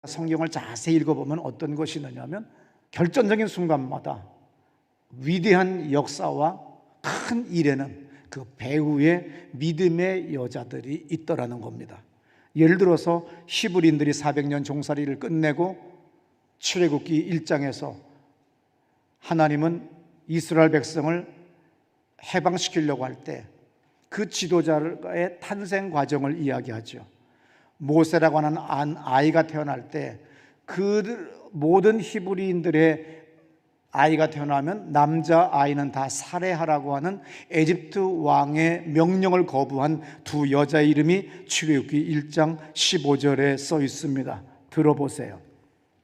성경을 자세히 읽어보면 어떤 것이 있느냐면 결정적인 순간마다 위대한 역사와 큰 일에는 그 배후에 믿음의 여자들이 있더라는 겁니다. 예를 들어서 히브리인들이 400년 종살이를 끝내고 출애굽기 1장에서 하나님은 이스라엘 백성을 해방시키려고 할 때 그 지도자의 탄생 과정을 이야기하죠. 모세라고 하는 아이가 태어날 때 그 모든 히브리인들의 아이가 태어나면 남자 아이는 다 살해하라고 하는 에집트 왕의 명령을 거부한 두 여자의 이름이 출애굽기 1장 15절에 써 있습니다. 들어보세요.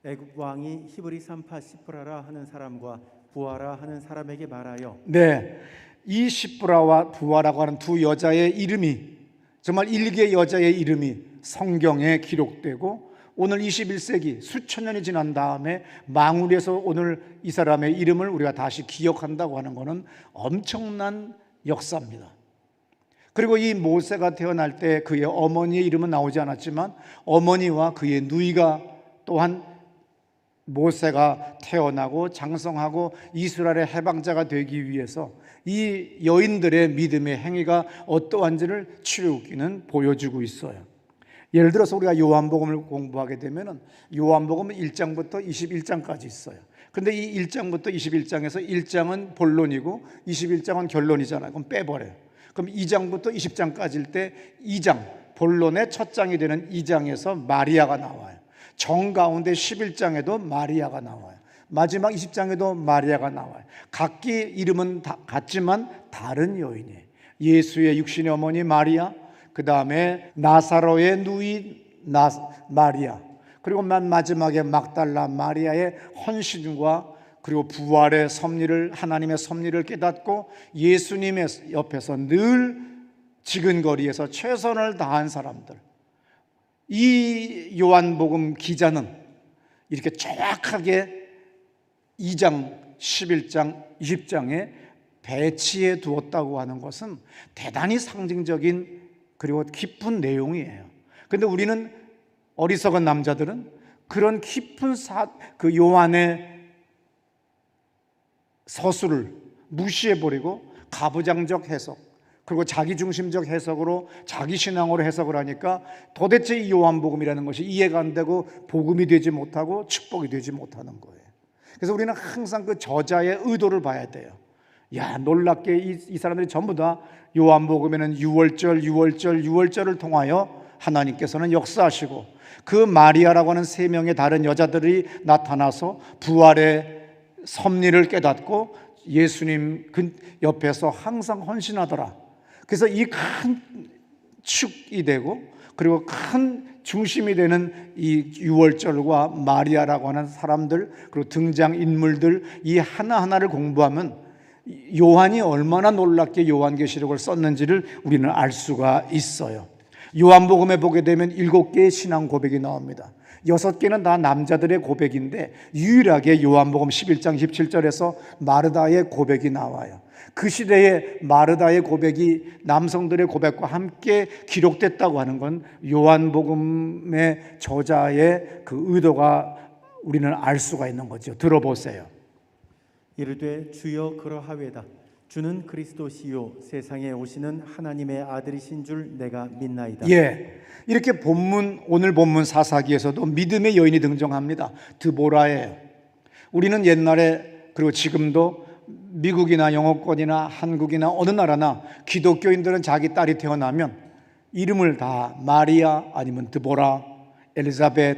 애굽 왕이 히브리 산파 시프라라 하는 사람과 부하라 하는 사람에게 말하여. 네, 이 시프라와 부하라고 하는 두 여자의 이름이 정말 일개 여자의 이름이 성경에 기록되고 오늘 21세기 수천 년이 지난 다음에 망울에서 오늘 이 사람의 이름을 우리가 다시 기억한다고 하는 것은 엄청난 역사입니다. 그리고 이 모세가 태어날 때 그의 어머니의 이름은 나오지 않았지만 어머니와 그의 누이가 또한 모세가 태어나고 장성하고 이스라엘의 해방자가 되기 위해서 이 여인들의 믿음의 행위가 어떠한지를 출애굽기는 보여주고 있어요. 예를 들어서 우리가 요한복음을 공부하게 되면 요한복음은 1장부터 21장까지 있어요. 근데 이 1장부터 21장에서 1장은 본론이고 21장은 결론이잖아요. 그럼 빼버려요. 그럼 2장부터 20장까지일 때 2장, 본론의 첫 장이 되는 2장에서 마리아가 나와요. 정가운데 11장에도 마리아가 나와요. 마지막 20장에도 마리아가 나와요. 각기 이름은 같지만 다른 여인이에요. 예수의 육신의 어머니 마리아, 그 다음에 나사로의 누이 마리아, 그리고 마지막에 막달라 마리아의 헌신과 그리고 부활의 섭리를, 하나님의 섭리를 깨닫고 예수님의 옆에서 늘 지근거리에서 최선을 다한 사람들. 이 요한복음 기자는 이렇게 정확하게 2장, 11장, 20장에 배치해 두었다고 하는 것은 대단히 상징적인 그리고 깊은 내용이에요. 그런데 우리는 어리석은 남자들은 그런 깊은 그 요한의 서술을 무시해버리고 가부장적 해석, 그리고 자기중심적 해석으로 자기 신앙으로 해석을 하니까 도대체 이 요한복음이라는 것이 이해가 안 되고 복음이 되지 못하고 축복이 되지 못하는 거예요. 그래서 우리는 항상 그 저자의 의도를 봐야 돼요. 야, 놀랍게 이 사람들이 전부 다 요한복음에는 6월절을 통하여 하나님께서는 역사하시고 그 마리아라고 하는 세 명의 다른 여자들이 나타나서 부활의 섭리를 깨닫고 예수님 그 옆에서 항상 헌신하더라. 그래서 이 큰 축이 되고 그리고 큰 중심이 되는 이 6월절과 마리아라고 하는 사람들, 그리고 등장인물들 이 하나하나를 공부하면 요한이 얼마나 놀랍게 요한계시록을 썼는지를 우리는 알 수가 있어요. 요한복음에 보게 되면 7개의 신앙 고백이 나옵니다. 6개는 다 남자들의 고백인데 유일하게 요한복음 11장 17절에서 마르다의 고백이 나와요. 그 시대에 마르다의 고백이 남성들의 고백과 함께 기록됐다고 하는 건 요한복음의 저자의 그 의도가 우리는 알 수가 있는 거죠. 들어보세요. 이르되 주여 그러하외다. 주는 그리스도시요 세상에 오시는 하나님의 아들이신 줄 내가 믿나이다. 예, 이렇게 오늘 본문 사사기에서도 믿음의 여인이 등장합니다. 드보라예요. 우리는 옛날에 그리고 지금도 미국이나 영어권이나 한국이나 어느 나라나 기독교인들은 자기 딸이 태어나면 이름을 다 마리아 아니면 드보라, 엘리자벳,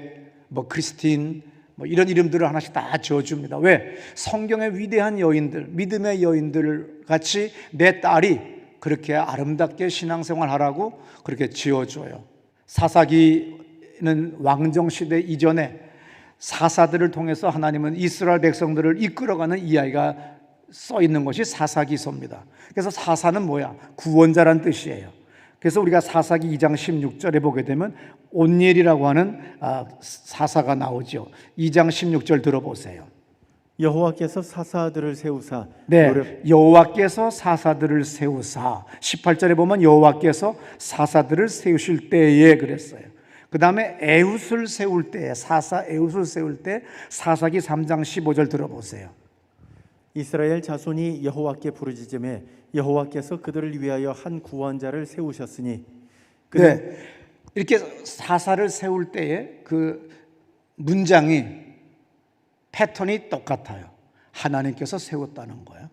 크리스틴 이런 이름들을 하나씩 다 지어줍니다. 왜? 성경의 위대한 여인들, 믿음의 여인들 같이 내 딸이 그렇게 아름답게 신앙생활하라고 그렇게 지어줘요. 사사기는 왕정시대 이전에 사사들을 통해서 하나님은 이스라엘 백성들을 이끌어가는 이야기가 써 있는 것이 사사기서입니다. 그래서 사사는 뭐야? 구원자란 뜻이에요. 그래서 우리가 사사기 2장 16절에 보게 되면 온니엘이라고 하는 사사가 나오죠. 2장 16절 들어보세요. 여호와께서 사사들을 세우사. 네, 여호와께서 사사들을 세우사. 18절에 보면 여호와께서 사사들을 세우실 때에 그랬어요. 그 다음에 에훗을 세울 때, 사사 에훗을 세울 때 사사기 3장 15절 들어보세요. 이스라엘 자손이 여호와께 부르짖음에 여호와께서 그들을 위하여 한 구원자를 세우셨으니 네, 이렇게 사사를 세울 때의 그 문장이 패턴이 똑같아요. 하나님께서 세웠다는 거예요.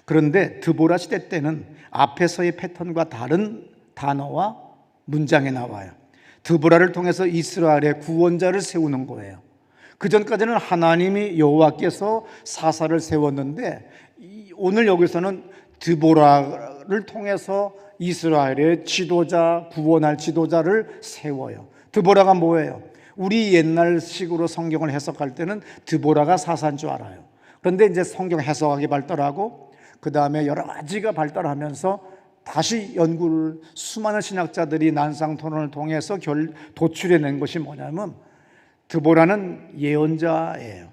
그런데 드보라 시대 때는 앞에서의 패턴과 다른 단어와 문장이 나와요. 드보라를 통해서 이스라엘의 구원자를 세우는 거예요. 그 전까지는 하나님이 여호와께서 사사를 세웠는데 오늘 여기서는 드보라를 통해서 이스라엘의 지도자, 구원할 지도자를 세워요. 드보라가 뭐예요? 우리 옛날식으로 성경을 해석할 때는 드보라가 사사인 줄 알아요. 그런데 이제 성경 해석학이 발달하고 그 다음에 여러 가지가 발달하면서 다시 연구를 수많은 신학자들이 난상 토론을 통해서 도출해낸 것이 뭐냐면 드보라는 예언자예요.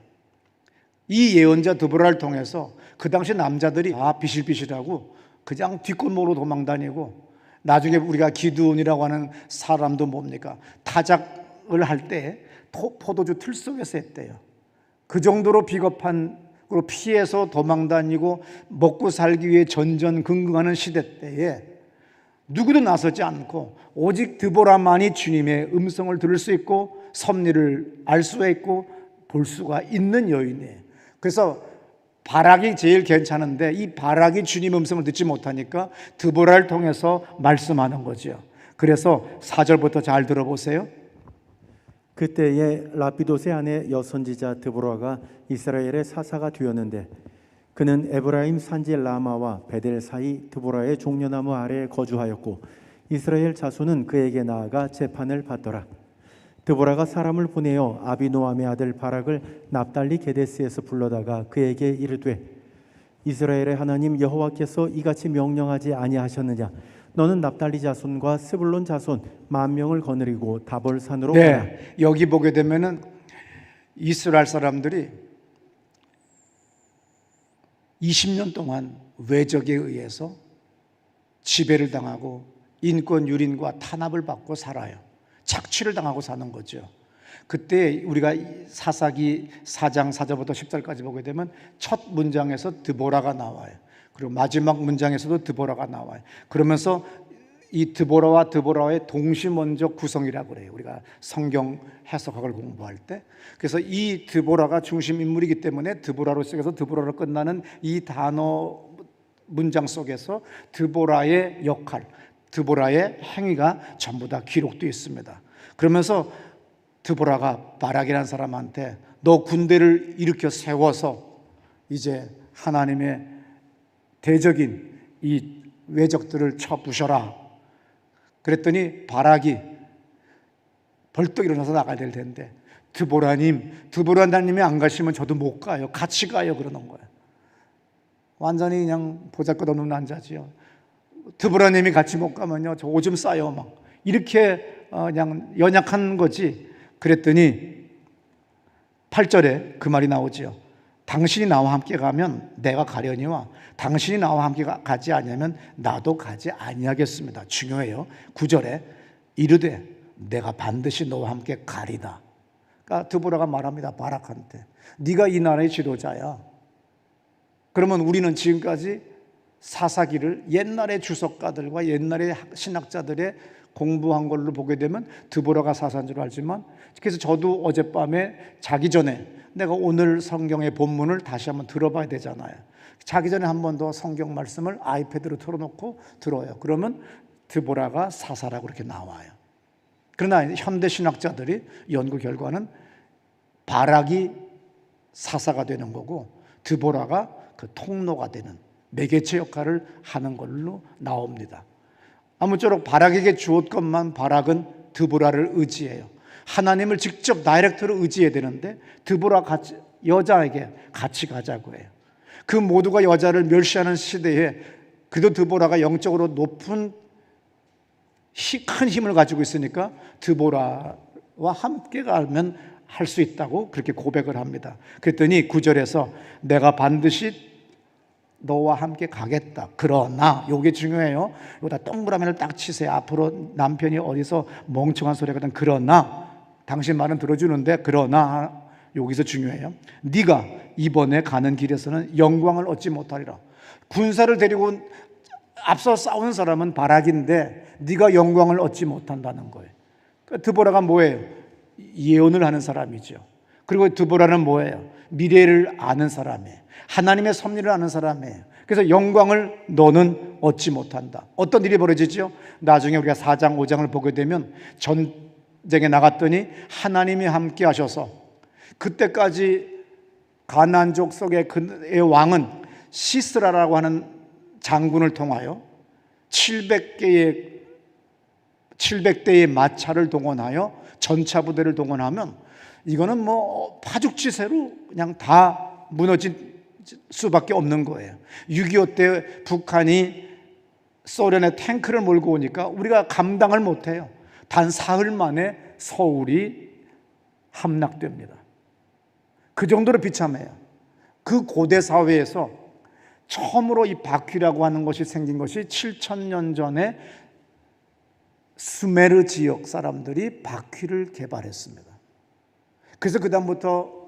이 예언자 드보라를 통해서 그 당시 남자들이 다 비실비실하고 그냥 뒷골목으로 도망다니고 나중에 우리가 기드온이라고 하는 사람도 뭡니까? 타작을 할 때 포도주 틀 속에서 했대요. 그 정도로 비겁한 그리고 피해서 도망다니고 먹고 살기 위해 전전긍긍하는 시대 때에 누구도 나서지 않고 오직 드보라만이 주님의 음성을 들을 수 있고 섭리를 알 수가 있고 볼 수가 있는 여인이에요. 그래서 바락이 제일 괜찮은데 이 바락이 주님 음성을 듣지 못하니까 드보라를 통해서 말씀하는 거죠. 그래서 4절부터 잘 들어보세요. 그때에 라피도스의 아내 여선지자 드보라가 이스라엘의 사사가 되었는데 그는 에브라임 산지 라마와 베델 사이 드보라의 종려나무 아래에 거주하였고 이스라엘 자손은 그에게 나아가 재판을 받더라. 드보라가 사람을 보내어 아비노함의 아들 바락을 납달리 게데스에서 불러다가 그에게 이르되 이스라엘의 하나님 여호와께서 이같이 명령하지 아니하셨느냐? 너는 납달리 자손과 스불론 자손 10,000명을 거느리고 다볼산으로 가라. 여기 보게 되면은 이스라엘 사람들이 20년 동안 외적에 의해서 지배를 당하고 인권 유린과 탄압을 받고 살아요. 착취를 당하고 사는 거죠. 그때 우리가 사사기 4장 4절부터 10절까지 보게 되면 첫 문장에서 드보라가 나와요. 그리고 마지막 문장에서도 드보라가 나와요. 그러면서 이 드보라와 드보라의 동시먼적 구성이라고 그래요. 우리가 성경 해석학을 공부할 때. 그래서 이 드보라가 중심 인물이기 때문에 드보라로 시작해서 드보라로 끝나는 이 단어 문장 속에서 드보라의 역할, 드보라의 행위가 전부 다 기록되어 있습니다. 그러면서 드보라가 바락이라는 사람한테 너 군대를 일으켜 세워서 이제 하나님의 대적인 이 외적들을 쳐 부셔라. 그랬더니 바락이 벌떡 일어나서 나가야 될 텐데 드보라님이 안 가시면 저도 못 가요. 같이 가요. 그러는 거예요. 완전히 그냥 보잘것없는 남자지요. 드보라님이 같이 못 가면요 저 오줌 싸요 막 이렇게 그냥 연약한 거지. 그랬더니 8절에 그 말이 나오지요. 당신이 나와 함께 가면 내가 가려니와 당신이 나와 함께 가지 아니하면 나도 가지 아니하겠습니다. 중요해요. 9절에 이르되 내가 반드시 너와 함께 가리다. 그러니까 드보라가 말합니다. 바락한테 네가 이 나라의 지도자야. 그러면 우리는 지금까지 사사기를 옛날의 주석가들과 옛날의 신학자들의 공부한 걸로 보게 되면 드보라가 사사인 줄 알지만 그래서 저도 어젯밤에 자기 전에 내가 오늘 성경의 본문을 다시 한번 들어봐야 되잖아요. 자기 전에 한 번 더 성경 말씀을 아이패드로 틀어놓고 들어요. 그러면 드보라가 사사라고 이렇게 나와요. 그러나 현대 신학자들이 연구 결과는 바락이 사사가 되는 거고 드보라가 그 통로가 되는 매개체 역할을 하는 걸로 나옵니다. 아무쪼록 바락에게 주었건만 바락은 드보라를 의지해요. 하나님을 직접 다이렉트로 의지해야 되는데 드보라 같이 여자에게 같이 가자고 해요. 그 모두가 여자를 멸시하는 시대에 그래도 드보라가 영적으로 높은 큰 힘을 가지고 있으니까 드보라와 함께 가면 할 수 있다고 그렇게 고백을 합니다. 그랬더니 9절에서 내가 반드시 너와 함께 가겠다. 그러나 요게 중요해요. 여기다 동그라미를 딱 치세요. 앞으로 남편이 어디서 멍청한 소리 하거든. 그러나 당신 말은 들어주는데 그러나 여기서 중요해요. 네가 이번에 가는 길에서는 영광을 얻지 못하리라. 군사를 데리고 앞서 싸우는 사람은 바락인데 네가 영광을 얻지 못한다는 거예요. 드보라가 뭐예요? 예언을 하는 사람이죠. 그리고 드보라는 뭐예요? 미래를 아는 사람이에요. 하나님의 섭리를 아는 사람이에요. 그래서 영광을 너는 얻지 못한다. 어떤 일이 벌어지죠? 나중에 우리가 4장 5장을 보게 되면 전쟁에 나갔더니 하나님이 함께 하셔서 그때까지 가나안 족속의 그의 왕은 시스라라고 하는 장군을 통하여 700대의 마차를 동원하여 전차 부대를 동원하면 이거는 뭐 파죽지세로 그냥 다 무너질 수밖에 없는 거예요. 6.25 때 북한이 소련의 탱크를 몰고 오니까 우리가 감당을 못해요. 단 사흘 만에 서울이 함락됩니다. 그 정도로 비참해요. 그 고대 사회에서 처음으로 이 바퀴라고 하는 것이 생긴 것이 7,000년 전에 수메르 지역 사람들이 바퀴를 개발했습니다. 그래서 그 다음부터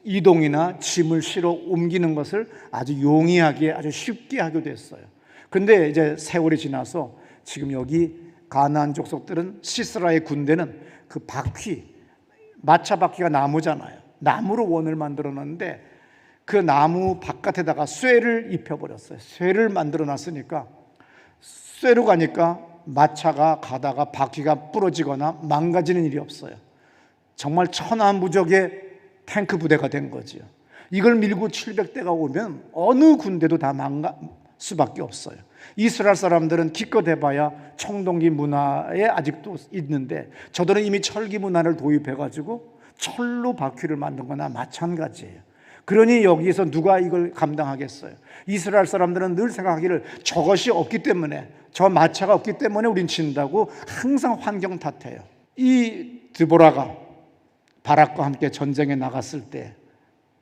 이동이나 짐을 실어 옮기는 것을 아주 용이하게 아주 쉽게 하게 됐어요. 그런데 이제 세월이 지나서 지금 여기 가나안 족속들은 시스라의 군대는 그 바퀴, 마차 바퀴가 나무잖아요. 나무로 원을 만들어 놨는데 그 나무 바깥에다가 쇠를 입혀버렸어요. 쇠를 만들어 놨으니까 쇠로 가니까 마차가 가다가 바퀴가 부러지거나 망가지는 일이 없어요. 정말 천하무적의 탱크 부대가 된 거죠. 이걸 밀고 700대가 오면 어느 군대도 다 망갈 수밖에 없어요. 이스라엘 사람들은 기껏 해봐야 청동기 문화에 아직도 있는데 저들은 이미 철기 문화를 도입해가지고 철로 바퀴를 만든 거나 마찬가지예요. 그러니 여기서 누가 이걸 감당하겠어요? 이스라엘 사람들은 늘 생각하기를 저것이 없기 때문에, 저 마차가 없기 때문에 우린 진다고 항상 환경 탓해요. 이 드보라가 바락과 함께 전쟁에 나갔을 때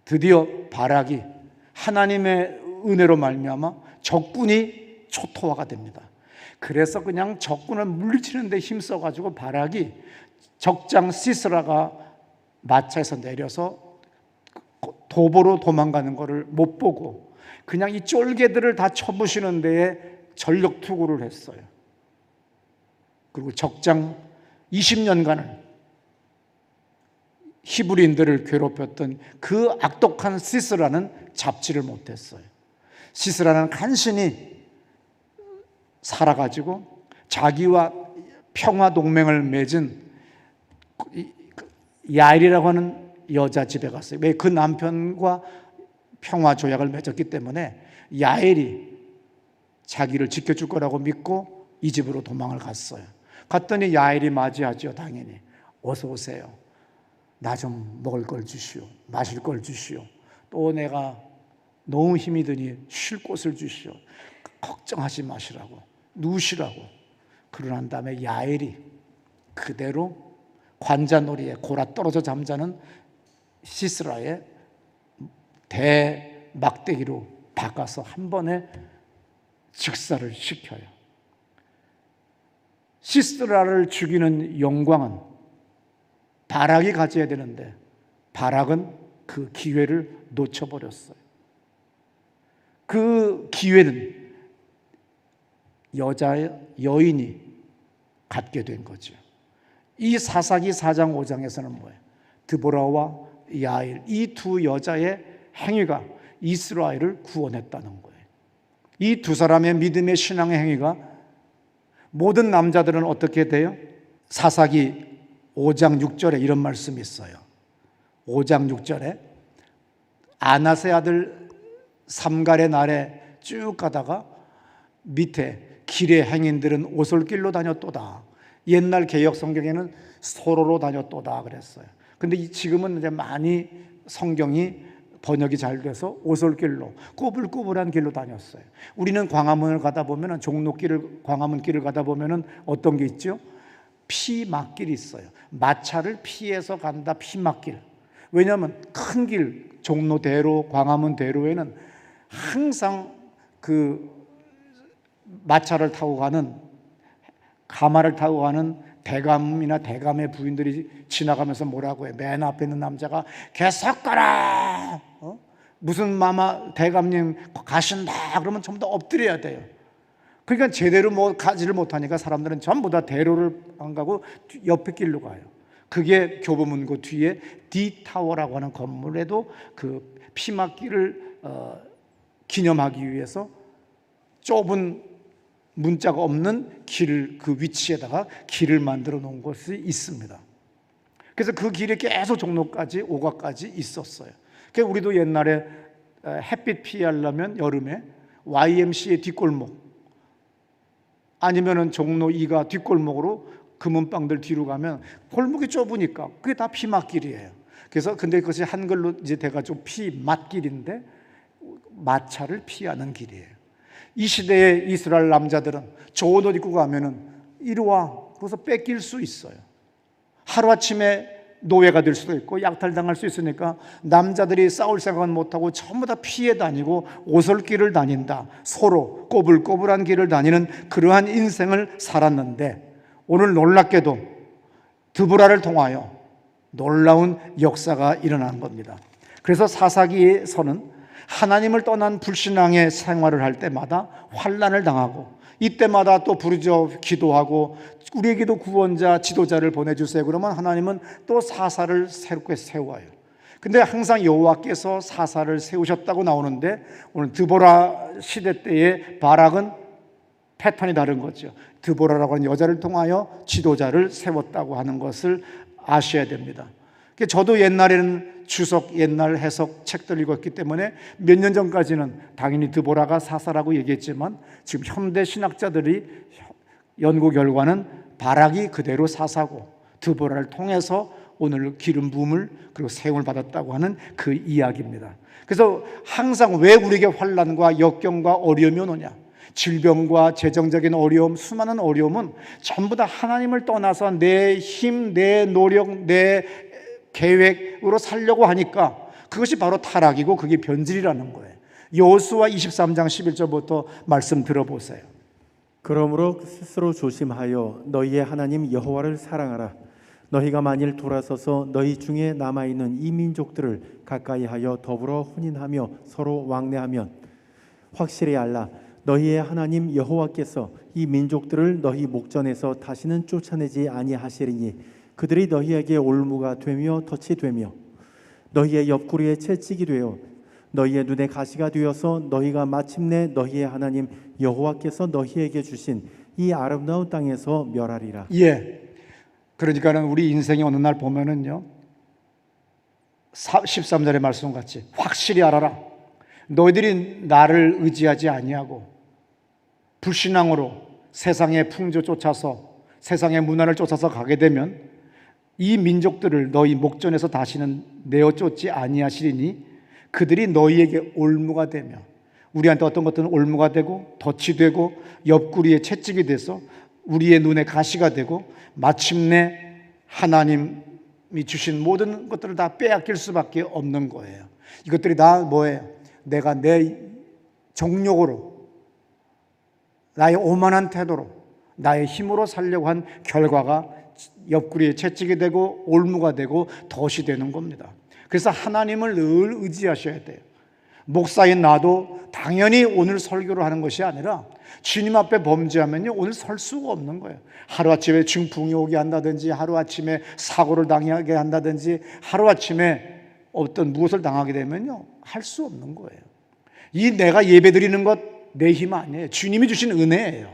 드디어 바락이 하나님의 은혜로 말미암아 적군이 초토화가 됩니다. 그래서 그냥 적군을 물리치는 데 힘써가지고 바락이 적장 시스라가 마차에서 내려서 도보로 도망가는 것을 못 보고 그냥 이 쫄개들을 다 쳐부시는 데에 전력 투구를 했어요. 그리고 적장 20년간을 히브리인들을 괴롭혔던 그 악독한 시스라는 잡지를 못했어요. 시스라는 간신히 살아가지고 자기와 평화 동맹을 맺은 야일이라고 하는 여자 집에 갔어요. 왜? 그 남편과 평화 조약을 맺었기 때문에 야엘이 자기를 지켜줄 거라고 믿고 이 집으로 도망을 갔어요. 갔더니 야엘이 맞이하죠. 당연히 어서 오세요. 나 좀 먹을 걸 주시오. 마실 걸 주시오. 또 내가 너무 힘이 드니 쉴 곳을 주시오. 걱정하지 마시라고, 누우시라고. 그러고 난 다음에 야엘이 그대로 관자놀이에 골아 떨어져 잠자는 시스라의 대막대기로 박아서 한 번에 즉사를 시켜요. 시스라를 죽이는 영광은 바락이 가져야 되는데 바락은 그 기회를 놓쳐버렸어요. 그 기회는 여인이 갖게 된 거죠. 이 사사기 4장 5장에서는 뭐예요? 드보라와 야일, 이 두 여자의 행위가 이스라엘을 구원했다는 거예요. 이 두 사람의 믿음의 신앙의 행위가 모든 남자들은 어떻게 돼요? 사사기 5장 6절에 이런 말씀이 있어요. 5장 6절에 아나세 아들 삼갈의 날에 쭉 가다가 밑에 길의 행인들은 오솔길로 다녔도다. 옛날 개역 성경에는 소로로 다녔도다 그랬어요. 근데 지금은 이제 많이 성경이 번역이 잘 돼서 오솔길로, 꼬불꼬불한 길로 다녔어요. 우리는 광화문을 가다 보면은 광화문길을 가다 보면은 어떤 게 있죠? 피막길이 있어요. 마차를 피해서 간다, 피막길. 왜냐하면 큰 길, 종로대로, 광화문대로에는 항상 그 마차를 타고 가는, 가마를 타고 가는 대감이나 대감의 부인들이 지나가면서 뭐라고 해? 맨 앞에 있는 남자가 계속 가라. 무슨 마마 대감님 가신다 그러면 전부 다 엎드려야 돼요. 그러니까 제대로 뭐 가지를 못하니까 사람들은 전부 다 대로를 안 가고 옆에 길로 가요. 그게 교보문고 뒤에 D타워라고 하는 건물에도 그 피막길을 기념하기 위해서 좁은 문자가 없는 길을, 그 위치에다가 길을 만들어 놓은 것이 있습니다. 그래서 그 길이 계속 종로까지, 오가까지 있었어요. 그래서 우리도 옛날에 햇빛 피하려면 여름에 YMCA 뒷골목 아니면은 종로 2가 뒷골목으로 금은방들 뒤로 가면 골목이 좁으니까 그게 다 피막길이에요. 그래서 근데 그것이 한글로 이제 돼가지고 피맛길인데 마차를 피하는 길이에요. 이 시대의 이스라엘 남자들은 좋은 옷 입고 가면은 이리 와, 거기서 뺏길 수 있어요. 하루아침에 노예가 될 수도 있고 약탈당할 수 있으니까 남자들이 싸울 생각은 못하고 전부 다 피해 다니고 오솔길을 다닌다. 서로 꼬불꼬불한 길을 다니는 그러한 인생을 살았는데 오늘 놀랍게도 드보라를 통하여 놀라운 역사가 일어난 겁니다. 그래서 사사기에서는 하나님을 떠난 불신앙의 생활을 할 때마다 환난을 당하고 이때마다 또 부르짖어 기도하고 우리에게도 구원자, 지도자를 보내주세요. 그러면 하나님은 또 사사를 새롭게 세워요. 근데 항상 여호와께서 사사를 세우셨다고 나오는데 오늘 드보라 시대 때의 바락은 패턴이 다른 거죠. 드보라라고 하는 여자를 통하여 지도자를 세웠다고 하는 것을 아셔야 됩니다. 저도 옛날에는 주석 옛날 해석 책들 읽었기 때문에 몇 년 전까지는 당연히 드보라가 사사라고 얘기했지만 지금 현대 신학자들이 연구 결과는 바락이 그대로 사사고 드보라를 통해서 오늘 기름 부음을 그리고 세움을 받았다고 하는 그 이야기입니다. 그래서 항상 왜 우리에게 환난과 역경과 어려움이 오느냐, 질병과 재정적인 어려움, 수많은 어려움은 전부 다 하나님을 떠나서 내 힘, 내 노력, 내 계획으로 살려고 하니까 그것이 바로 타락이고 그게 변질이라는 거예요. 여호수아 23장 11절부터 말씀 들어보세요. 그러므로 스스로 조심하여 너희의 하나님 여호와를 사랑하라. 너희가 만일 돌아서서 너희 중에 남아있는 이 민족들을 가까이하여 더불어 혼인하며 서로 왕래하면 확실히 알라. 너희의 하나님 여호와께서 이 민족들을 너희 목전에서 다시는 쫓아내지 아니하시리니 그들이 너희에게 올무가 되며 덫이 되며 너희의 옆구리에 채찍이 되어 너희의 눈에 가시가 되어서 너희가 마침내 너희의 하나님 여호와께서 너희에게 주신 이 아름다운 땅에서 멸하리라. 예. 그러니까는 우리 인생이 어느 날 보면은요 13절의 말씀 같이 확실히 알아라. 너희들이 나를 의지하지 아니하고 불신앙으로 세상의 풍조 쫓아서 세상의 문화를 쫓아서 가게 되면 이 민족들을 너희 목전에서 다시는 내어 쫓지 아니하시리니 그들이 너희에게 올무가 되며 우리한테 어떤 것들은 올무가 되고 덫이 되고 옆구리에 채찍이 돼서 우리의 눈에 가시가 되고 마침내 하나님이 주신 모든 것들을 다 빼앗길 수밖에 없는 거예요. 이것들이 다 뭐예요? 내가 내 정욕으로 나의 오만한 태도로 나의 힘으로 살려고 한 결과가 옆구리에 채찍이 되고 올무가 되고 덫이 되는 겁니다. 그래서 하나님을 늘 의지하셔야 돼요. 목사인 나도 당연히 오늘 설교를 하는 것이 아니라 주님 앞에 범죄하면요 오늘 설 수가 없는 거예요. 하루아침에 중풍이 오게 한다든지 하루아침에 사고를 당하게 한다든지 하루아침에 어떤 무엇을 당하게 되면요 할 수 없는 거예요. 이 내가 예배드리는 것 내 힘 아니에요. 주님이 주신 은혜예요.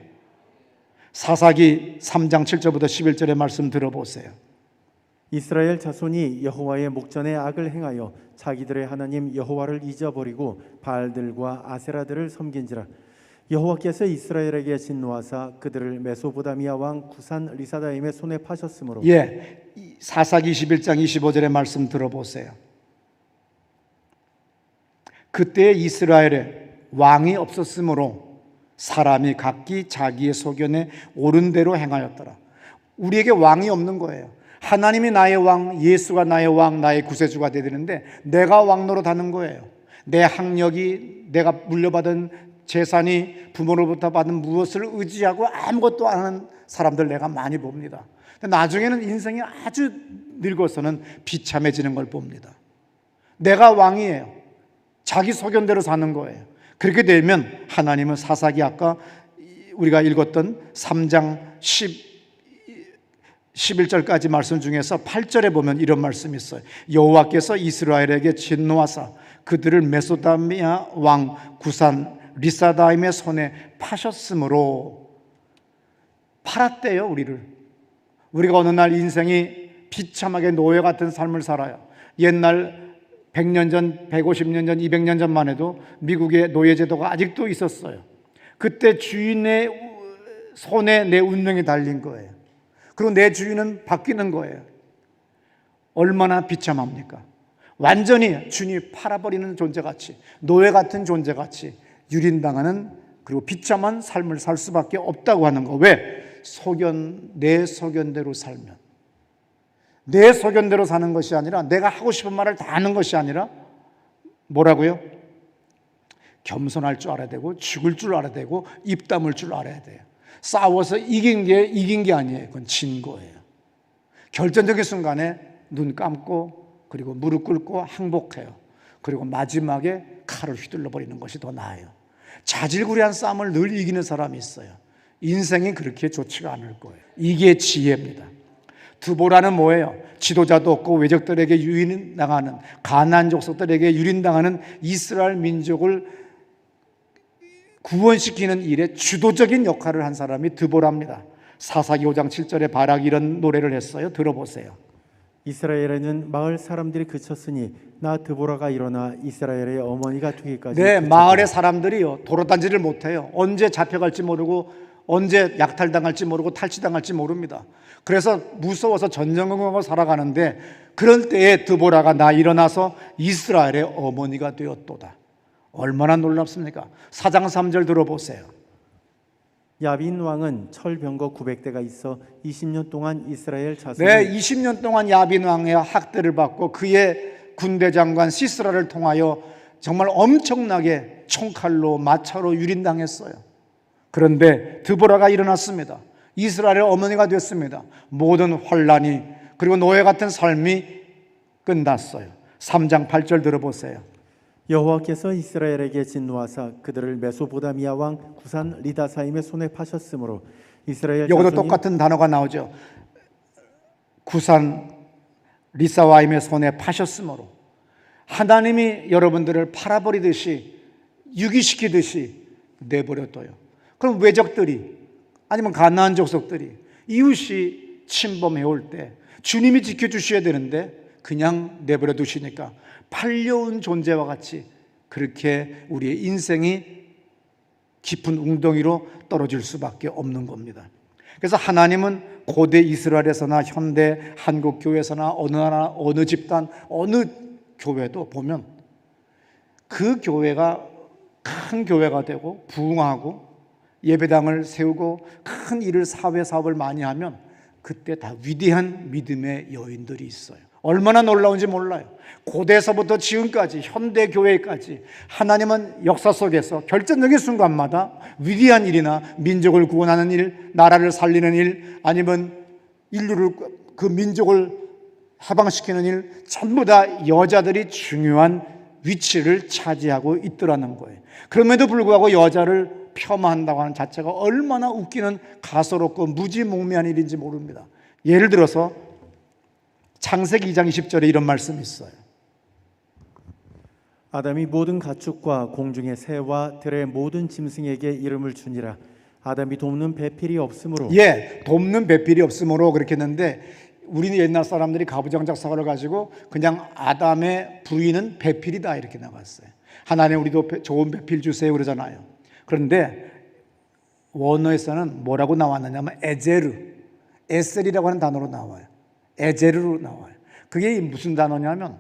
사사기 3장 7절부터 11절의 말씀 들어보세요. 이스라엘 자손이 여호와의 목전에 악을 행하여 자기들의 하나님 여호와를 잊어버리고 바알들과 아세라들을 섬긴지라. 여호와께서 이스라엘에게 진노하사 그들을 메소보다미아 왕 구산 리사다임의 손에 파셨으므로. 예, 사사기 21장 25절의 말씀 들어보세요. 그때 이스라엘에 왕이 없었으므로 사람이 각기 자기의 소견에 옳은 대로 행하였더라. 우리에게 왕이 없는 거예요. 하나님이 나의 왕, 예수가 나의 왕, 나의 구세주가 되는데 내가 왕 노릇하는 거예요. 내 학력이, 내가 물려받은 재산이 부모로부터 받은 무엇을 의지하고 아무것도 안 하는 사람들 내가 많이 봅니다. 근데 나중에는 인생이 아주 늙어서는 비참해지는 걸 봅니다. 내가 왕이에요. 자기 소견대로 사는 거예요. 그렇게 되면 하나님은 사사기 아까 우리가 읽었던 3장 11절까지 말씀 중에서 8절에 보면 이런 말씀이 있어요. 여호와께서 이스라엘에게 진노하사 그들을 메소다미아 왕 구산 리사다임의 손에 파셨으므로, 팔았대요. 우리가 어느 날 인생이 비참하게 노예 같은 삶을 살아요. 옛날 100년 전, 150년 전, 200년 전만 해도 미국의 노예제도가 아직도 있었어요. 그때 주인의 손에 내 운명이 달린 거예요. 그리고 내 주인은 바뀌는 거예요. 얼마나 비참합니까? 완전히 주인이 팔아버리는 존재같이, 노예 같은 존재같이 유린당하는, 그리고 비참한 삶을 살 수밖에 없다고 하는 거. 왜? 내 소견대로 살면, 내 소견대로 사는 것이 아니라, 내가 하고 싶은 말을 다 하는 것이 아니라 뭐라고요? 겸손할 줄 알아야 되고, 죽을 줄 알아야 되고, 입 다물 줄 알아야 돼요. 싸워서 이긴 게 아니에요. 그건 진 거예요. 결정적인 순간에 눈 감고 그리고 무릎 꿇고 항복해요. 그리고 마지막에 칼을 휘둘러 버리는 것이 더 나아요. 자질구레한 싸움을 늘 이기는 사람이 있어요. 인생이 그렇게 좋지가 않을 거예요. 이게 지혜입니다. 드보라는 뭐예요? 지도자도 없고 외적들에게 유린당하는, 가나안 족속들에게 유린당하는 이스라엘 민족을 구원시키는 일에 주도적인 역할을 한 사람이 드보라입니다. 사사기 5장 7절에 바락이 이런 노래를 했어요. 들어보세요. 이스라엘에는 마을 사람들이 그쳤으니 나 드보라가 일어나 이스라엘의 어머니가 되기까지. 네, 그쳤다. 마을의 사람들이요, 도로단지를 못해요. 언제 잡혀갈지 모르고, 언제 약탈당할지 모르고, 탈취당할지 모릅니다. 그래서 무서워서 전전긍긍하고 살아가는데, 그럴 때에 드보라가 나 일어나서 이스라엘의 어머니가 되었도다. 얼마나 놀랍습니까? 4장 3절 들어보세요. 야빈 왕은 철병거 900대가 있어 20년 동안 이스라엘 자손이. 네, 20년 동안 야빈 왕의 학대를 받고 그의 군대 장관 시스라를 통하여 정말 엄청나게 총칼로 마차로 유린당했어요. 그런데 드보라가 일어났습니다. 이스라엘의 어머니가 됐습니다. 모든 환란이, 그리고 노예 같은 삶이 끝났어요. 3장 8절 들어보세요. 여호와께서 이스라엘에게 진노하사 그들을 메소포다미아 왕 구산 리다사임의 손에 파셨으므로 이스라엘 여기도 자손이. 똑같은 단어가 나오죠. 구산 리사와임의 손에 파셨으므로. 하나님이 여러분들을 팔아버리듯이, 유기시키듯이 내버려둬요. 그럼 외적들이, 아니면 가나안 족속들이, 이웃이 침범해올 때 주님이 지켜주셔야 되는데 그냥 내버려 두시니까 팔려온 존재와 같이 그렇게 우리의 인생이 깊은 웅덩이로 떨어질 수밖에 없는 겁니다. 그래서 하나님은 고대 이스라엘에서나 현대 한국 교회에서나 어느 나라, 어느 집단, 어느 교회도 보면 그 교회가 큰 교회가 되고 부흥하고 예배당을 세우고 큰 일을, 사회 사업을 많이 하면 그때 다 위대한 믿음의 여인들이 있어요. 얼마나 놀라운지 몰라요. 고대에서부터 지금까지 현대 교회까지 하나님은 역사 속에서 결정적인 순간마다 위대한 일이나 민족을 구원하는 일, 나라를 살리는 일, 아니면 인류를, 그 민족을 해방시키는 일, 전부 다 여자들이 중요한 위치를 차지하고 있더라는 거예요. 그럼에도 불구하고 여자를 폄하한다고 하는 자체가 얼마나 웃기는, 가소롭고 무지몽매한 일인지 모릅니다. 예를 들어서 창세기 2장 20절에 이런 말씀이 있어요. 아담이 모든 가축과 공중의 새와 들의 모든 짐승에게 이름을 주니라. 아담이 돕는 배필이 없으므로. 예, 돕는 배필이 없으므로 그렇게 했는데, 우리는 옛날 사람들이 가부장적 사고를 가지고 그냥 아담의 부인은 배필이다 이렇게 나갔어요. 하나님 우리도 좋은 배필 주세요 그러잖아요. 그런데 원어에서는 뭐라고 나왔느냐면 에제르, 에셀이라고 하는 단어로 나와요. 에제르로 나와요. 그게 무슨 단어냐면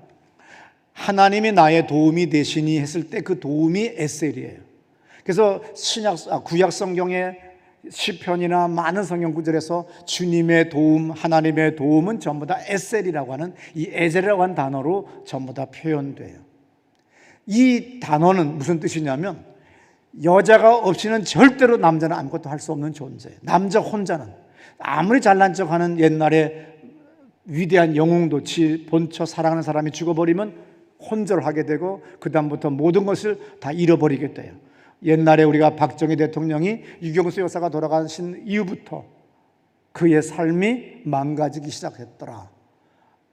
하나님이 나의 도움이 되시니 했을 때 그 도움이 에셀이에요. 그래서 구약 성경의 시편이나 많은 성경 구절에서 주님의 도움, 하나님의 도움은 전부 다 에셀이라고 하는, 이 에셀이라고 하는 단어로 전부 다 표현돼요. 이 단어는 무슨 뜻이냐면 여자가 없이는 절대로 남자는 아무것도 할 수 없는 존재예요. 남자 혼자는 아무리 잘난 척하는 옛날에 위대한 영웅도 본처 사랑하는 사람이 죽어버리면 혼절하게 되고 그 다음부터 모든 것을 다 잃어버리게 돼요. 옛날에 우리가 박정희 대통령이 유경수 여사가 돌아가신 이후부터 그의 삶이 망가지기 시작했더라.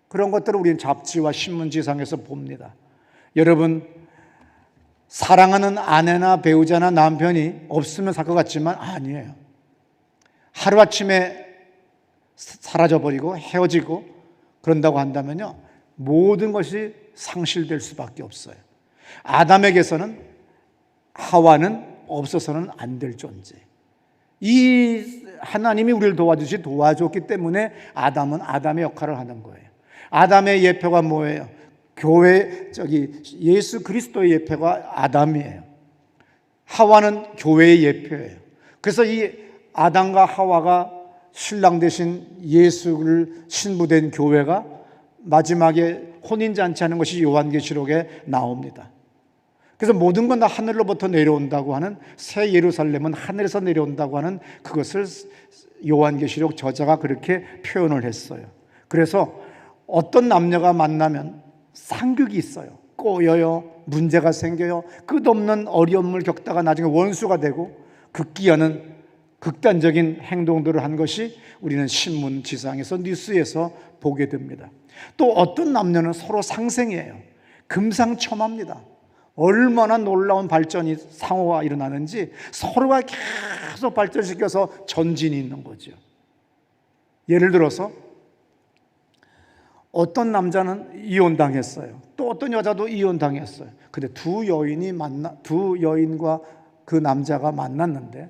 그런 것들을 우리는 잡지와 신문지상에서 봅니다. 여러분, 사랑하는 아내나 배우자나 남편이 없으면 살 것 같지만 아니에요. 하루아침에 사라져버리고 헤어지고 그런다고 한다면요, 모든 것이 상실될 수밖에 없어요. 아담에게서는 하와는 없어서는 안 될 존재. 이 하나님이 우리를 도와줬기 때문에 아담은 아담의 역할을 하는 거예요. 아담의 예표가 뭐예요? 예수 그리스도의 예표가 아담이에요. 하와는 교회의 예표예요. 그래서 이 아담과 하와가 신랑 대신 예수를 신부된 교회가 마지막에 혼인잔치하는 것이 요한계시록에 나옵니다. 그래서 모든 건 다 하늘로부터 내려온다고 하는 새 예루살렘은 하늘에서 내려온다고 하는 그것을 요한계시록 저자가 그렇게 표현을 했어요. 그래서 어떤 남녀가 만나면 상극이 있어요. 꼬여요. 문제가 생겨요. 끝없는 어려움을 겪다가 나중에 원수가 되고 극기하는 극단적인 행동들을 한 것이 우리는 신문 지상에서 뉴스에서 보게 됩니다. 또 어떤 남녀는 서로 상생이에요. 금상첨화입니다. 얼마나 놀라운 발전이 상호가 일어나는지 서로가 계속 발전시켜서 전진이 있는 거죠. 예를 들어서 어떤 남자는 이혼당했어요. 또 어떤 여자도 이혼당했어요. 근데 두 여인과 그 남자가 만났는데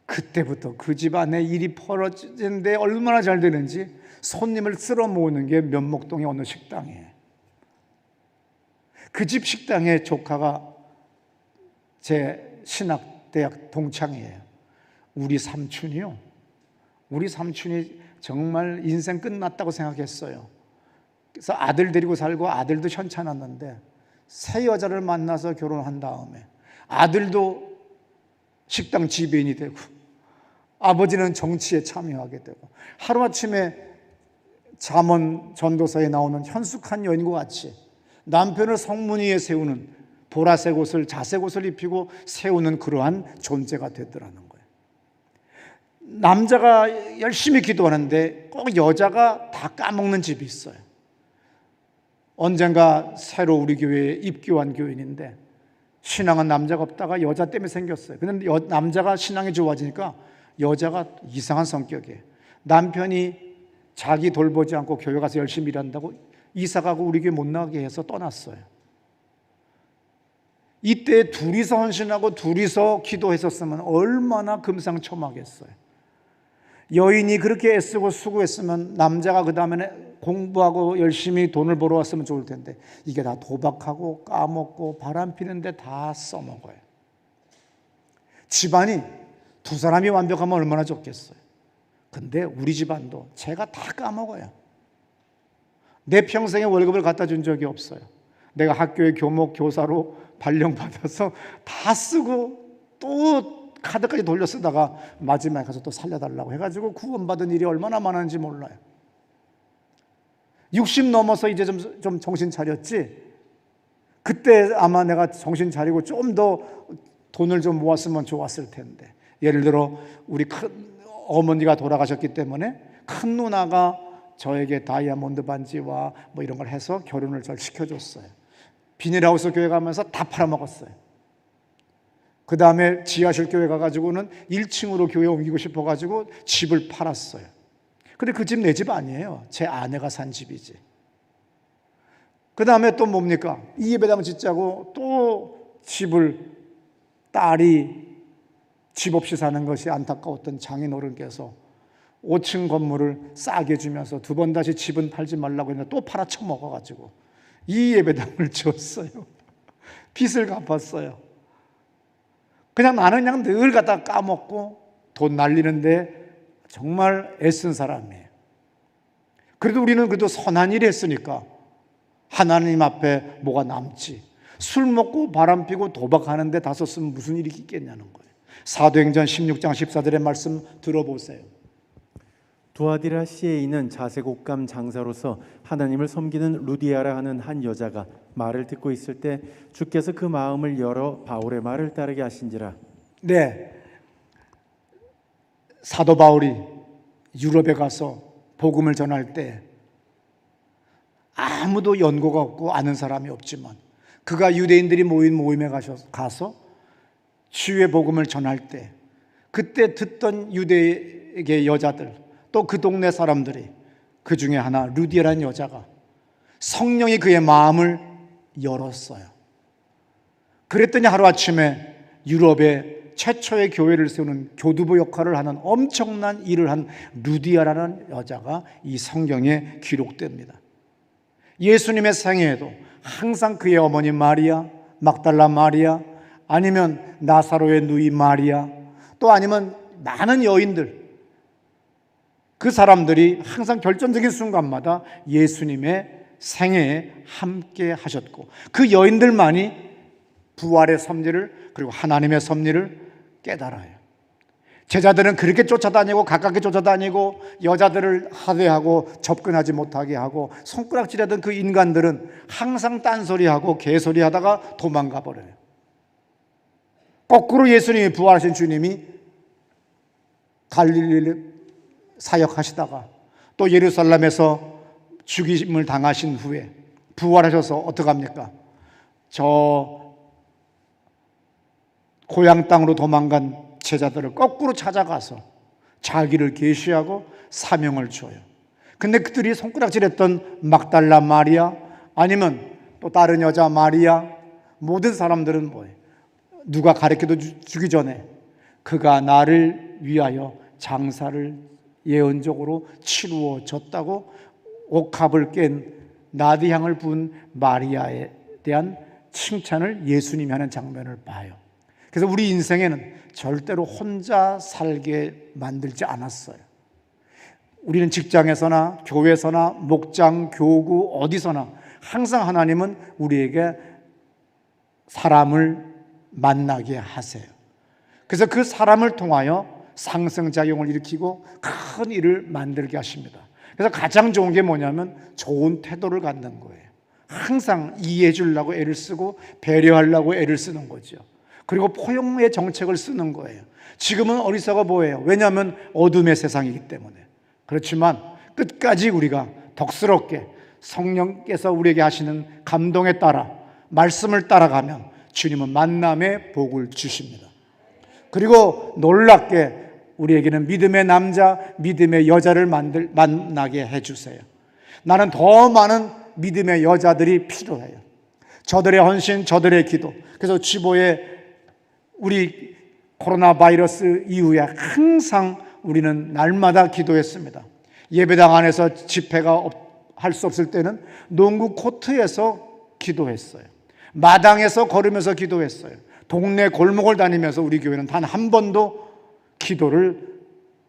그때부터 그 집안에 일이 벌어지는데 얼마나 잘 되는지 손님을 쓸어 모으는 게 면목동의 어느 식당이에요. 그 집 식당의 조카가 제 신학대학 동창이에요. 우리 삼촌이 정말 인생 끝났다고 생각했어요. 그래서 아들 데리고 살고 아들도 현찮았는데 새 여자를 만나서 결혼한 다음에 아들도 식당 지배인이 되고 아버지는 정치에 참여하게 되고 하루아침에 잠언 전도서에 나오는 현숙한 여인과 같이 남편을 성문 위에 세우는 보라색 옷을 자색 옷을 입히고 세우는 그러한 존재가 되더라는 거예요. 남자가 열심히 기도하는데 꼭 여자가 다 까먹는 집이 있어요. 언젠가 새로 우리 교회에 입교한 교인인데 신앙은 남자가 없다가 여자 때문에 생겼어요. 그런데 남자가 신앙이 좋아지니까 여자가 이상한 성격이에요. 남편이 자기 돌보지 않고 교회 가서 열심히 일한다고 이사가고 우리 교회 못 나가게 해서 떠났어요. 이때 둘이서 헌신하고 둘이서 기도했었으면 얼마나 금상첨화겠어요. 여인이 그렇게 애쓰고 수고했으면 남자가 그 다음에는 공부하고 열심히 돈을 벌어 왔으면 좋을 텐데 이게 다 도박하고 까먹고 바람 피는데 다 써먹어요. 집안이 두 사람이 완벽하면 얼마나 좋겠어요. 근데 우리 집안도 제가 다 까먹어요. 내 평생에 월급을 갖다 준 적이 없어요. 내가 학교에 교목 교사로 발령받아서 다 쓰고 또 카드까지 돌려 쓰다가 마지막에 가서 또 살려달라고 해가지고 구원받은 일이 얼마나 많은지 몰라요. 60 넘어서 이제 좀 정신 차렸지. 그때 아마 내가 정신 차리고 좀 더 돈을 좀 모았으면 좋았을 텐데. 예를 들어 우리 큰 어머니가 돌아가셨기 때문에 큰 누나가 저에게 다이아몬드 반지와 뭐 이런 걸 해서 결혼을 잘 시켜줬어요. 비닐하우스 교회 가면서 다 팔아먹었어요. 그 다음에 지하실 교회 가가지고는 1층으로 교회 옮기고 싶어가지고 집을 팔았어요. 근데 그 집 내 집 아니에요. 제 아내가 산 집이지. 그 다음에 또 뭡니까? 이 예배당 짓자고 또 집을 딸이 집 없이 사는 것이 안타까웠던 장인어른께서 5층 건물을 싸게 주면서 두 번 다시 집은 팔지 말라고 했는데 또 팔아쳐먹어가지고 이 예배당을 지었어요. 빚을 갚았어요. 나는 그냥 늘 갖다 까먹고 돈 날리는데 정말 애쓴 사람이에요. 그래도 우리는 선한 일 했으니까 하나님 앞에 뭐가 남지. 술 먹고 바람 피고 도박하는데 다 썼으면 무슨 일이 있겠냐는 거예요. 사도행전 16장 14절의 말씀 들어보세요. 두아디라 시에 있는 자색옥감 장사로서 하나님을 섬기는 루디아라 하는 한 여자가 말을 듣고 있을 때 주께서 그 마음을 열어 바울의 말을 따르게 하신지라. 네, 사도 바울이 유럽에 가서 복음을 전할 때 아무도 연고가 없고 아는 사람이 없지만 그가 유대인들이 모인 모임에 가서 주의 복음을 전할 때 그때 듣던 유대계 여자들 또 그 동네 사람들이 그 중에 하나 루디아라는 여자가 성령이 그의 마음을 열었어요. 그랬더니 하루아침에 유럽에 최초의 교회를 세우는 교두보 역할을 하는 엄청난 일을 한 루디아라는 여자가 이 성경에 기록됩니다. 예수님의 생애에도 항상 그의 어머니 마리아, 막달라 마리아, 아니면 나사로의 누이 마리아, 또 아니면 많은 여인들, 그 사람들이 항상 결정적인 순간마다 예수님의 생애에 함께 하셨고 그 여인들만이 부활의 섭리를 그리고 하나님의 섭리를 깨달아요. 제자들은 그렇게 쫓아다니고 가깝게 쫓아다니고 여자들을 하대하고 접근하지 못하게 하고 손가락질하던 그 인간들은 항상 딴소리하고 개소리하다가 도망가 버려요. 거꾸로 예수님이 부활하신 주님이 갈릴리를 사역하시다가 또 예루살렘에서 죽임을 당하신 후에 부활하셔서 어떡합니까? 저 고향 땅으로 도망간 제자들을 거꾸로 찾아가서 자기를 계시하고 사명을 줘요. 근데 그들이 손가락질했던 막달라 마리아 아니면 또 다른 여자 마리아 모든 사람들은 뭐예요? 누가 가르쳐도 주기 전에 그가 나를 위하여 장사를 예언적으로 치루어졌다고 옥합을 깬 나디향을 부은 마리아에 대한 칭찬을 예수님이 하는 장면을 봐요. 그래서 우리 인생에는 절대로 혼자 살게 만들지 않았어요. 우리는 직장에서나 교회에서나 목장, 교구 어디서나 항상 하나님은 우리에게 사람을 만나게 하세요. 그래서 그 사람을 통하여 상승작용을 일으키고 큰 일을 만들게 하십니다. 그래서 가장 좋은 게 뭐냐면 좋은 태도를 갖는 거예요. 항상 이해해 주려고 애를 쓰고 배려하려고 애를 쓰는 거죠. 그리고 포용의 정책을 쓰는 거예요. 지금은 어리석어 보여요. 왜냐하면 어둠의 세상이기 때문에. 그렇지만 끝까지 우리가 덕스럽게 성령께서 우리에게 하시는 감동에 따라 말씀을 따라가면 주님은 만남의 복을 주십니다. 그리고 놀랍게 우리에게는 믿음의 남자, 믿음의 여자를 만나게 해주세요. 나는 더 많은 믿음의 여자들이 필요해요. 저들의 헌신, 저들의 기도. 그래서 지보에 우리 코로나 바이러스 이후에 항상 우리는 날마다 기도했습니다. 예배당 안에서 집회가 할 수 없을 때는 농구 코트에서 기도했어요. 마당에서 걸으면서 기도했어요. 동네 골목을 다니면서 우리 교회는 단 한 번도 기도를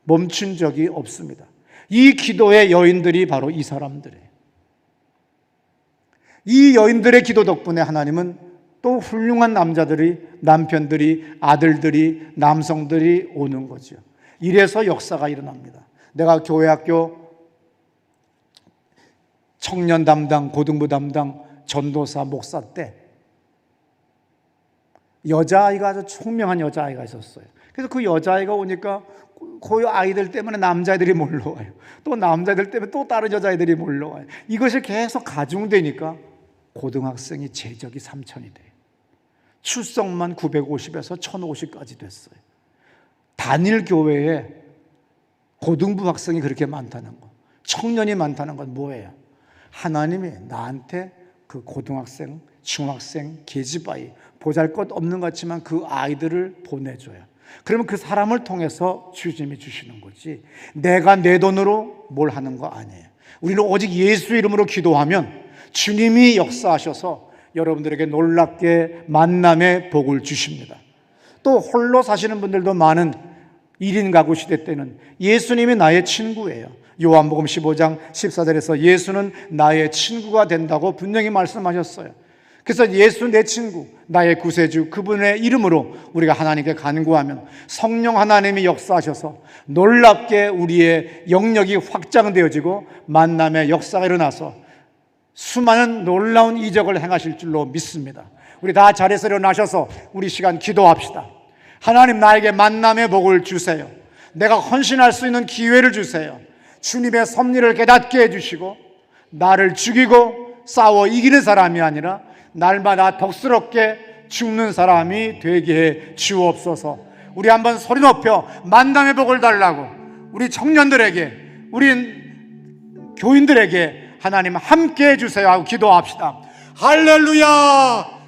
멈춘 적이 없습니다. 이 기도의 여인들이 바로 이 사람들이에요. 이 여인들의 기도 덕분에 하나님은 또 훌륭한 남자들이, 남편들이, 아들들이, 남성들이 오는 거죠. 이래서 역사가 일어납니다. 내가 교회학교 청년 담당, 고등부 담당, 전도사, 목사 때 여자아이가 아주 총명한 여자아이가 있었어요. 그래서 그 여자아이가 오니까 그 아이들 때문에 남자애들이 몰려와요. 또 남자애들 때문에 또 다른 여자애들이 몰려와요. 이것이 계속 가중되니까 고등학생이 제적이 3,000이 돼요. 출석만 950에서 1,050까지 됐어요. 단일 교회에 고등부 학생이 그렇게 많다는 거, 청년이 많다는 건 뭐예요? 하나님이 나한테 그 고등학생, 중학생, 계집아이 보잘것 없는 것 같지만 그 아이들을 보내줘요. 그러면 그 사람을 통해서 주님이 주시는 거지 내가 내 돈으로 뭘 하는 거 아니에요. 우리는 오직 예수 이름으로 기도하면 주님이 역사하셔서 여러분들에게 놀랍게 만남의 복을 주십니다. 또 홀로 사시는 분들도 많은 1인 가구 시대 때는 예수님이 나의 친구예요. 요한복음 15장 14절에서 예수는 나의 친구가 된다고 분명히 말씀하셨어요. 그래서 예수 내 친구, 나의 구세주, 그분의 이름으로 우리가 하나님께 간구하면 성령 하나님이 역사하셔서 놀랍게 우리의 영역이 확장되어지고 만남의 역사가 일어나서 수많은 놀라운 이적을 행하실 줄로 믿습니다. 우리 다 자리에서 일어나셔서 우리 시간 기도합시다. 하나님, 나에게 만남의 복을 주세요. 내가 헌신할 수 있는 기회를 주세요. 주님의 섭리를 깨닫게 해주시고 나를 죽이고 싸워 이기는 사람이 아니라 날마다 덕스럽게 죽는 사람이 되게 해 주옵소서. 우리 한번 소리 높여 만남의 복을 달라고 우리 청년들에게, 우리 교인들에게 하나님 함께 해주세요 하고 기도합시다. 할렐루야.